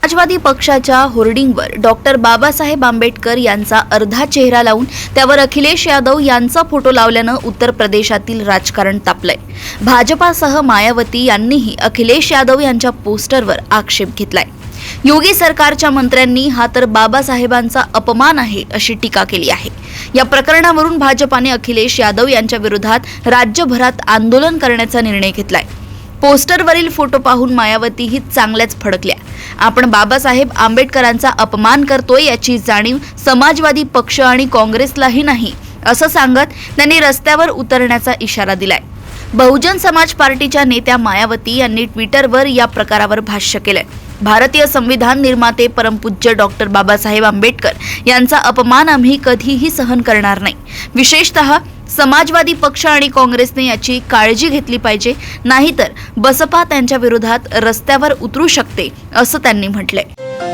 समाजवादी पक्षाच्या होर्डिंगवर डॉक्टर बाबासाहेब आंबेडकर यांचा अर्धा चेहरा लावून त्यावर अखिलेश यादव यांचा फोटो लावल्यानं उत्तर प्रदेशातील राजकारण तापलंय। भाजपासह मायावती यांनीही अखिलेश यादव यांच्या पोस्टरवर आक्षेप घेतलाय। योगी सरकारच्या मंत्र्यांनी हा तर बाबासाहेबांचा अपमान आहे अशी टीका केली आहे। या प्रकरणावरून भाजपाने अखिलेश यादव यांच्या विरोधात राज्यभरात आंदोलन करण्याचा निर्णय घेतलाय। पोस्टरवरील फोटो पाहून मायावतीही चांगल्याच फडकल्या। आपण बाबासाहेब आंबेडकरांचा अपमान करतोय याची जाणीव समाजवादी पक्ष आणि काँग्रेसलाही नाही असं सांगत त्यांनी रस्त्यावर उतरण्याचा इशारा दिलाय। बहुजन समाज पार्टीच्या नेत्या मायावती यांनी ट्विटरवर या प्रकारावर भाष्य केलंय। भारतीय संविधान निर्माते परमपूज्य डॉक्टर बाबासाहेब आंबेडकर यांचा अपमान आम्ही कधीही सहन करणार नाही। विशेषतः समाजवादी पक्ष आणि काँग्रेसने याची काळजी घेतली पाहिजे, नाहीतर बसपा त्यांच्या विरोधात रस्त्यावर उतरू शकते असं त्यांनी म्हटलंय।